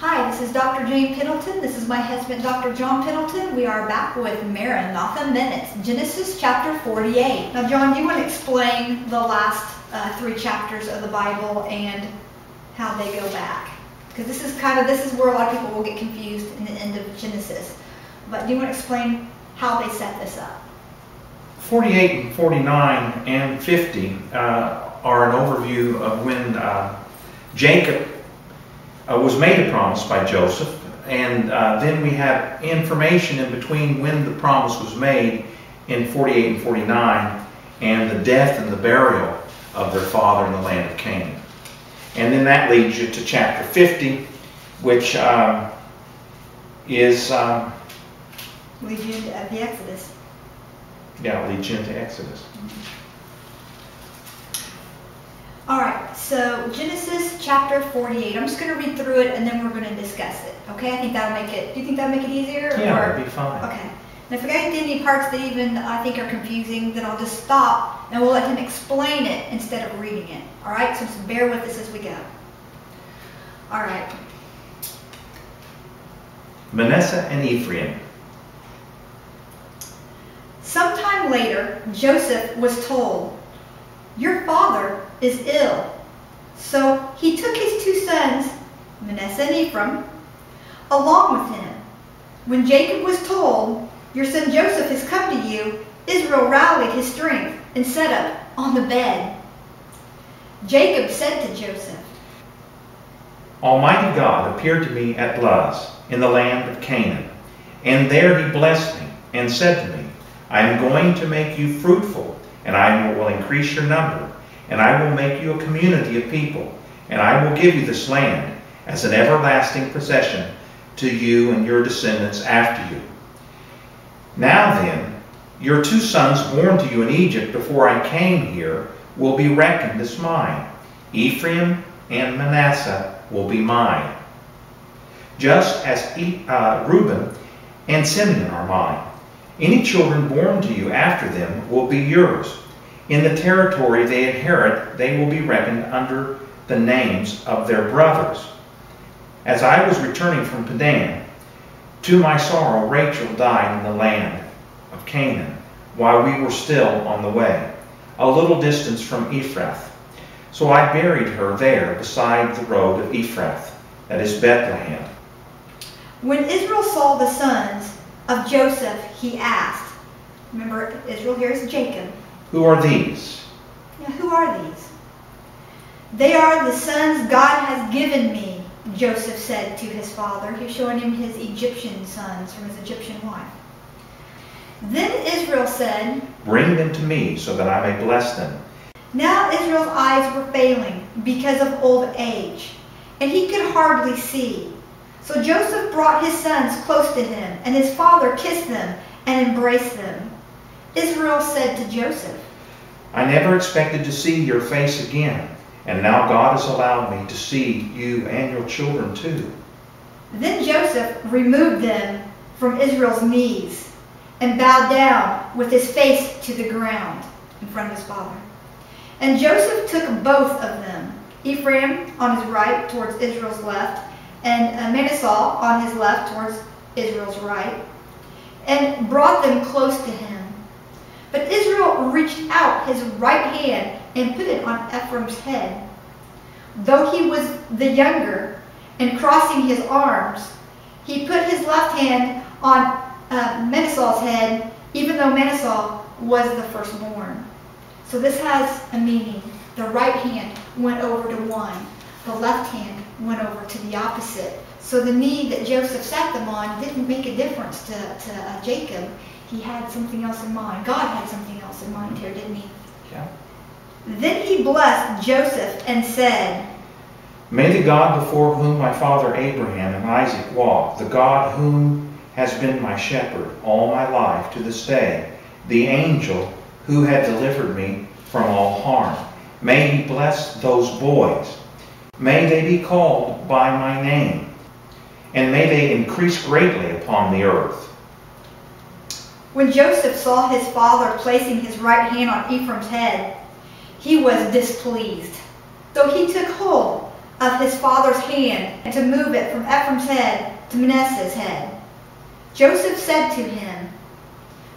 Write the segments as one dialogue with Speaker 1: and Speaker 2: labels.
Speaker 1: Hi, this is Dr. Jane Pendleton. This is my husband, Dr. John Pendleton. We are back with Maranatha Minutes, Genesis chapter 48. Now, John, do you want to explain the last 3 chapters of the Bible and how they go back? Because this is where a lot of people will get confused in the end of Genesis. But do you want to explain how they set this up?
Speaker 2: 48 and 49 and 50 are an overview of when Jacob was made a promise by Joseph, and then we have information in between when the promise was made in 48 and 49 and the death and the burial of their father in the land of Canaan. And then that leads you to chapter 50, which is...
Speaker 1: leads you into the Exodus.
Speaker 2: Yeah, leads you into Exodus.
Speaker 1: Alright, so Genesis chapter 48. I'm just going to read through it and then we're going to discuss it. Okay, I think that'll make it, do you think that'll make it easier?
Speaker 2: Yeah, that'd be fine.
Speaker 1: Okay. And if I get any parts that even I think are confusing, then I'll just stop and we'll let him explain it instead of reading it. Alright, so just bear with us as we go. Alright.
Speaker 2: Manasseh and Ephraim.
Speaker 1: Sometime later, Joseph was told, "Your father is ill." So he took his 2 sons, Manasseh and Ephraim, along with him. When Jacob was told, "Your son Joseph has come to you," Israel rallied his strength and sat up on the bed. Jacob said to Joseph,
Speaker 2: Almighty God appeared to me at Luz in the land of Canaan, and there he blessed me and said to me, I am going to make you fruitful, and I will increase your number, and I will make you a community of people, and I will give you this land as an everlasting possession to you and your descendants after you. Now then, your 2 sons born to you in Egypt before I came here will be reckoned as mine. Ephraim and Manasseh will be mine, just as Reuben and Simeon are mine. Any children born to you after them will be yours. In the territory they inherit, they will be reckoned under the names of their brothers. As I was returning from Padan, to my sorrow Rachel died in the land of Canaan, while we were still on the way, a little distance from Ephrath. So I buried her there beside the road of Ephrath, that is Bethlehem.
Speaker 1: When Israel saw the sons of Joseph, he asked, remember Israel here is Jacob.
Speaker 2: Who are these?
Speaker 1: Yeah, who are these? They are the sons God has given me, Joseph said to his father. He's showing him his Egyptian sons from his Egyptian wife. Then Israel said, Bring them to me so that I may bless them. Now Israel's eyes were failing because of old age, and he could hardly see. So Joseph brought his sons close to him, and his father kissed them and embraced them. Israel said to Joseph, I never expected to see your face again, and now God has allowed me to see you and your children too. Then Joseph removed them from Israel's knees and bowed down with his face to the ground in front of his father. And Joseph took both of them, Ephraim on his right towards Israel's left, and Manasseh on his left towards Israel's right, and brought them close to him. But Israel reached out his right hand and put it on Ephraim's head. Though he was the younger, and crossing his arms, he put his left hand on Manasseh's head, even though Manasseh was the firstborn. So this has a meaning. The right hand went over to one. The left hand went over to the opposite. So the knee that Joseph sat them on didn't make a difference to Jacob. He had something else in mind. God had something else in mind here, didn't he?
Speaker 2: Yeah.
Speaker 1: Then he blessed Joseph and said, May the God before whom my father Abraham and Isaac walked, the God whom has been my shepherd all my life to this day, the angel who had delivered me from all harm, may he bless those boys. May they be called by my name, and may they increase greatly upon the earth. When Joseph saw his father placing his right hand on Ephraim's head, he was displeased. So he took hold of his father's hand and to move it from Ephraim's head to Manasseh's head. Joseph said to him,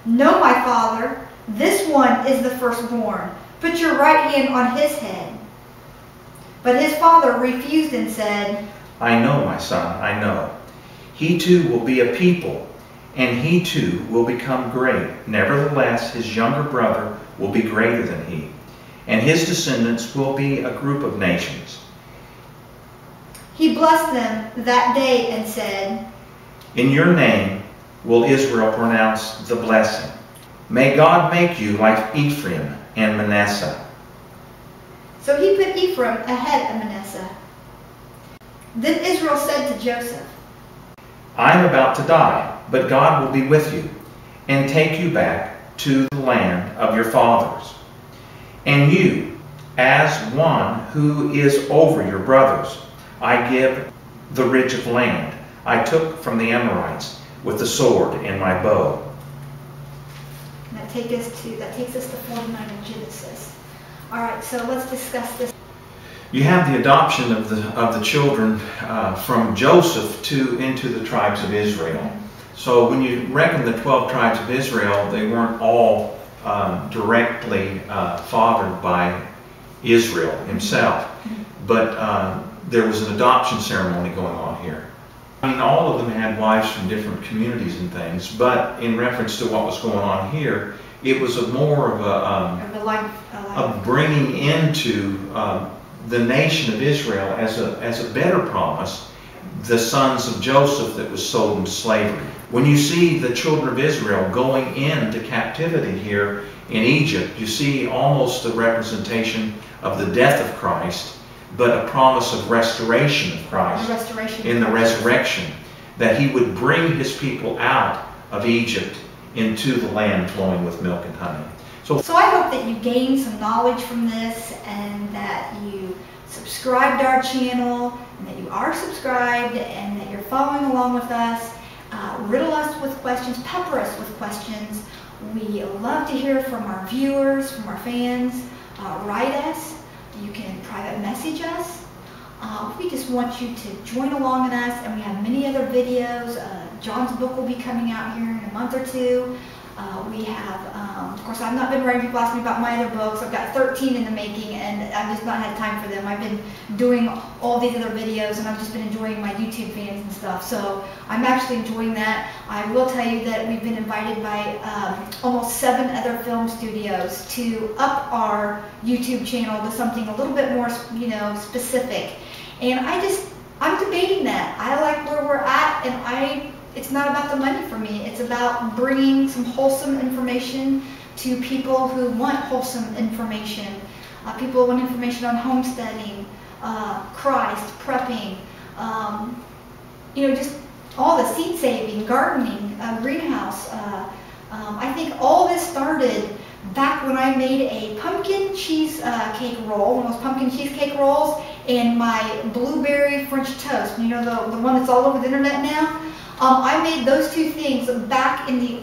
Speaker 1: "No, my father, this one is the firstborn. Put your right hand on his head." But his father refused and said,
Speaker 2: "I know, my son, I know. He too will be a people, and he too will become great. Nevertheless, his younger brother will be greater than he, and his descendants will be a group of nations."
Speaker 1: He blessed them that day and said,
Speaker 2: "In your name will Israel pronounce the blessing. May God make you like Ephraim and Manasseh."
Speaker 1: So he put Ephraim ahead of Manasseh. Then Israel said to Joseph,
Speaker 2: "I am about to die, but God will be with you and take you back to the land of your fathers. And you, as one who is over your brothers, I give the ridge of land I took from the Amorites with the sword and my bow."
Speaker 1: And that takes us to 49 in Genesis. All right, so let's discuss this.
Speaker 2: You have the adoption of the children from Joseph into the tribes of Israel. So when you reckon the 12 tribes of Israel, they weren't all directly fathered by Israel himself, but there was an adoption ceremony going on here. I mean, all of them had wives from different communities and things, but in reference to what was going on here, it was more of a bringing into the nation of Israel as a better promise, the sons of Joseph that was sold into slavery. When you see the children of Israel going into captivity here in Egypt, you see almost a representation of the death of Christ, but a promise of restoration of Christ in the resurrection, that he would bring his people out of Egypt into the land flowing with milk and honey.
Speaker 1: So I hope that you gained some knowledge from this, and that you subscribe to our channel, and that you are subscribed, and that you're following along with us. Riddle us with questions, pepper us with questions. We love to hear from our viewers, from our fans. Write us. You can private message us. We just want you to join along with us, and we have many other videos. John's book will be coming out here in a month or two. We have, of course, I've not been writing. People ask me about my other books. I've got 13 in the making, and I've just not had time for them. I've been doing all these other videos, and I've just been enjoying my YouTube fans and stuff. So I'm actually enjoying that. I will tell you that we've been invited by almost 7 other film studios to up our YouTube channel to something a little bit more, specific. And I'm debating that. I like where we're at, and it's not about the money for me. It's about bringing some wholesome information to people who want wholesome information. People who want information on homesteading, Christ, prepping, just all the seed saving, gardening, greenhouse. I think all this started back when I made a pumpkin cheesecake roll, one of those pumpkin cheesecake rolls, and my blueberry French toast. The one that's all over the internet now. I made those two things back in the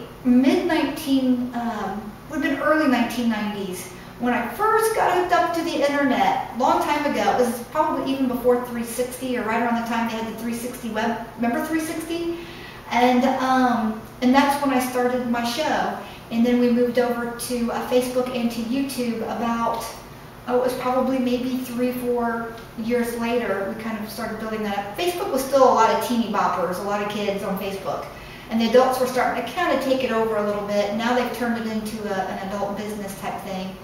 Speaker 1: would have been early 1990s, when I first got hooked up to the internet, long time ago. It was probably even before 360, or right around the time they had the 360 web. Remember 360? And that's when I started my show. And then we moved over to Facebook and to YouTube about, it was probably maybe 3-4 years later. We kind of started building that up. Facebook was still a lot of teeny boppers, a lot of kids on Facebook. And the adults were starting to kind of take it over a little bit. Now they've turned it into an adult business type thing.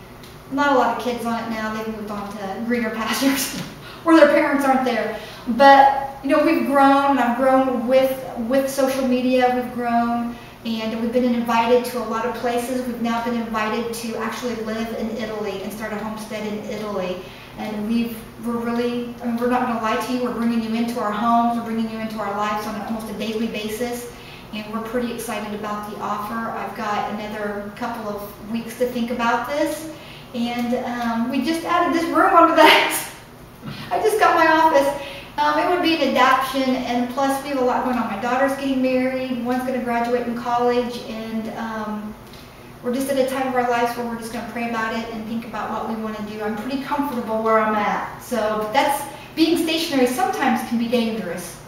Speaker 1: Not a lot of kids on it now. They've moved on to greener pastures where their parents aren't there. But, we've grown, and I've grown with social media. We've grown, and we've been invited to a lot of places. We've now been invited to actually live in Italy and start a homestead in Italy. And we're not going to lie to you, we're bringing you into our homes, we're bringing you into our lives on almost a daily basis. And we're pretty excited about the offer. I've got another couple of weeks to think about this. And we just added this room onto that. I just got my office. It would be an adaptation, and plus we have a lot going on. My daughter's getting married, one's going to graduate in college, and we're just at a time of our lives where we're just going to pray about it and think about what we want to do. I'm pretty comfortable where I'm at. So that's being stationary sometimes can be dangerous,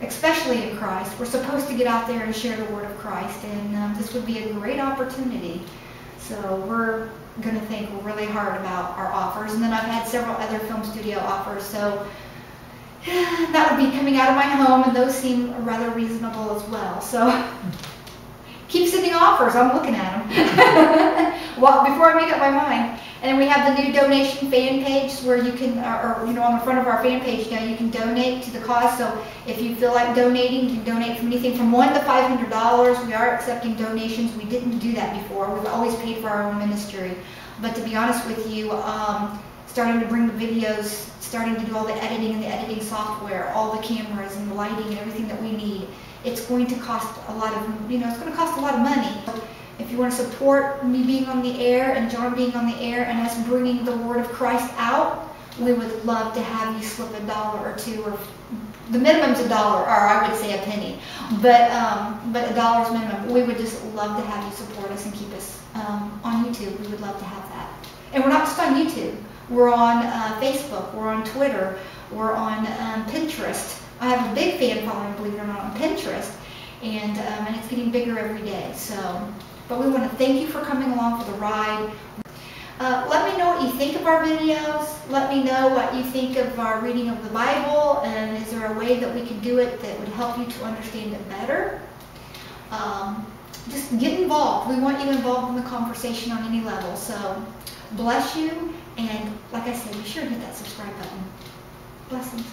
Speaker 1: especially in Christ. We're supposed to get out there and share the word of Christ, and this would be a great opportunity. So we're going to think really hard about our offers. And then I've had several other film studio offers, so that would be coming out of my home, and those seem rather reasonable as well. So keep sending offers. I'm looking at them well, before I make up my mind. And then we have the new donation fan page where you can, or on the front of our fan page now, you can donate to the cause. So if you feel like donating, you can donate from anything from $1 to $500. We are accepting donations. We didn't do that before. We've always paid for our own ministry. But to be honest with you, starting to bring the videos, starting to do all the editing and the editing software, all the cameras and the lighting and everything that we need, it's going to cost a lot of, it's going to cost a lot of money. If you want to support me being on the air and John being on the air and us bringing the word of Christ out, we would love to have you slip $1 or $2, or the minimum's $1, or I would say a penny, but $1 is minimum. We would just love to have you support us and keep us on YouTube. We would love to have that. And we're not just on YouTube. We're on Facebook. We're on Twitter. We're on Pinterest. I have a big fan following, believe it or not, on Pinterest, and it's getting bigger every day. So. But we want to thank you for coming along for the ride. Let me know what you think of our videos. Let me know what you think of our reading of the Bible, and is there a way that we could do it that would help you to understand it better? Just get involved. We want you involved in the conversation on any level. So bless you, and like I said, be sure to hit that subscribe button. Blessings.